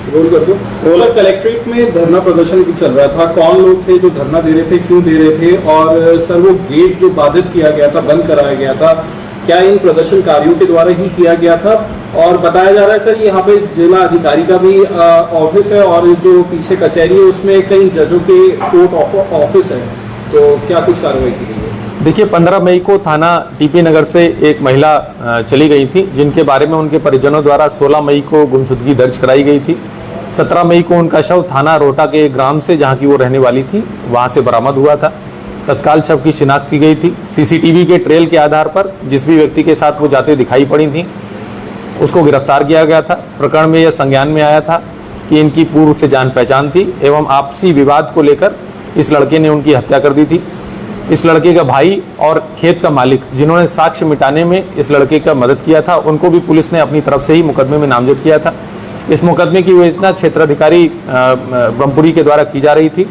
Role कर दो। Sir, collectorate में धरना प्रदर्शन भी चल रहा था, कौन लोग थे जो धरना दे रहे थे, क्यों दे रहे थे, और सर वो गेट जो बाधित किया गया था, बंद कराया गया था, क्या इन प्रदर्शनकारियों के द्वारा ही किया गया था? और बताया जा रहा है सर यहाँ पे जिला अधिकारी का भी ऑफिस है और जो पीछे कचहरी है उसमें कई जजों के कोर्ट ऑफिस है, तो क्या कुछ कार्रवाई की गई है? देखिए, 15 मई को थाना टीपी नगर से एक महिला चली गई थी, जिनके बारे में उनके परिजनों द्वारा 16 मई को गुमशुदगी दर्ज कराई गई थी। 17 मई को उनका शव थाना रोहटा के ग्राम से, जहां की वो रहने वाली थी, वहां से बरामद हुआ था। तत्काल शव की शिनाख्त की गई थी। सीसीटीवी के ट्रेल के आधार पर जिस भी व्यक्ति के साथ वो जाते दिखाई पड़ी थी, उसको गिरफ्तार किया गया था। प्रकरण में यह संज्ञान में आया था कि इनकी पूर्व से जान पहचान थी एवं आपसी विवाद को लेकर इस लड़के ने उनकी हत्या कर दी थी। इस लड़के का भाई और खेत का मालिक, जिन्होंने साक्ष्य मिटाने में इस लड़के का मदद किया था, उनको भी पुलिस ने अपनी तरफ से ही मुकदमे में नामजद किया था। इस मुकदमे की विवेचना क्षेत्राधिकारी ब्रह्मपुरी के द्वारा की जा रही थी।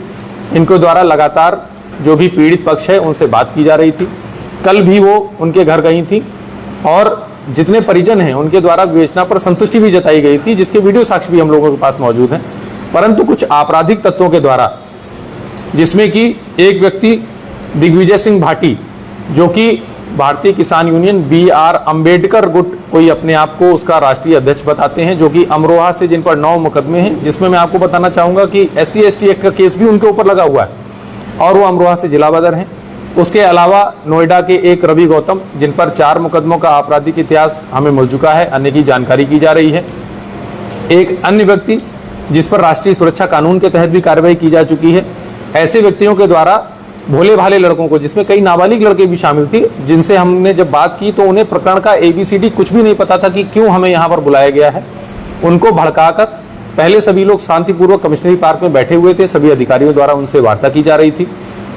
इनके द्वारा लगातार जो भी पीड़ित पक्ष है उनसे बात की जा रही थी। कल भी वो उनके घर गई थी और जितने परिजन हैं उनके द्वारा विवेचना पर संतुष्टि भी जताई गई थी, जिसके वीडियो साक्ष्य भी हम लोगों के पास मौजूद हैं। परंतु कुछ आपराधिक तत्वों के द्वारा, जिसमें कि एक व्यक्ति दिग्विजय सिंह भाटी, जो कि भारतीय किसान यूनियन BR अम्बेडकर गुट, कोई अपने आप को उसका राष्ट्रीय अध्यक्ष बताते हैं, जो कि अमरोहा से, जिन पर 9 मुकदमे हैं, जिसमें मैं आपको बताना चाहूंगा कि SC/ST एक्ट का केस भी उनके ऊपर लगा हुआ है और वो अमरोहा से जिला बदर हैं। उसके अलावा नोएडा के एक रवि गौतम, जिन पर 4 मुकदमों का आपराधिक इतिहास हमें मिल चुका है, अन्य की जानकारी की जा रही है। एक अन्य व्यक्ति जिस पर राष्ट्रीय सुरक्षा कानून के तहत भी कार्रवाई की जा चुकी है। ऐसे व्यक्तियों के द्वारा भोले भाले लड़कों को, जिसमें कई नाबालिग लड़के भी शामिल थे, जिनसे हमने जब बात की तो उन्हें प्रकरण का ABCD कुछ भी नहीं पता था कि क्यों हमें यहाँ पर बुलाया गया है, उनको भड़काकर पहले सभी लोग शांतिपूर्वक कमिश्नरी पार्क में बैठे हुए थे। सभी अधिकारियों द्वारा उनसे वार्ता की जा रही थी।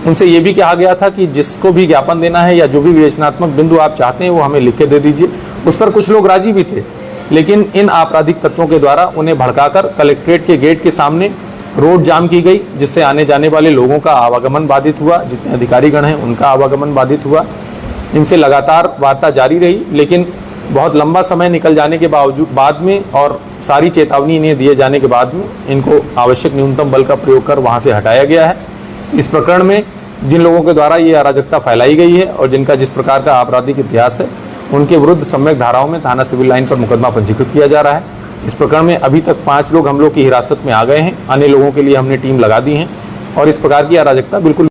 उनसे ये भी कहा गया था कि जिसको भी ज्ञापन देना है या जो भी विवेचनात्मक बिंदु आप चाहते हैं वो हमें लिख के दे दीजिए। उस पर कुछ लोग राजी भी थे, लेकिन इन आपराधिक तत्वों के द्वारा उन्हें भड़काकर कलेक्ट्रेट के गेट के सामने रोड जाम की गई, जिससे आने जाने वाले लोगों का आवागमन बाधित हुआ। जितने अधिकारीगण हैं उनका आवागमन बाधित हुआ। इनसे लगातार वार्ता जारी रही, लेकिन बहुत लंबा समय निकल जाने के बाद में और सारी चेतावनी इन्हें दिए जाने के बाद में इनको आवश्यक न्यूनतम बल का प्रयोग कर वहां से हटाया गया है। इस प्रकरण में जिन लोगों के द्वारा ये अराजकता फैलाई गई है और जिनका जिस प्रकार का आपराधिक इतिहास है, उनके विरुद्ध सम्यक धाराओं में थाना सिविल लाइन पर मुकदमा पंजीकृत किया जा रहा है। इस प्रकरण में अभी तक 5 लोग हम लोग की हिरासत में आ गए हैं। अन्य लोगों के लिए हमने टीम लगा दी है और इस प्रकार की अराजकता बिल्कुल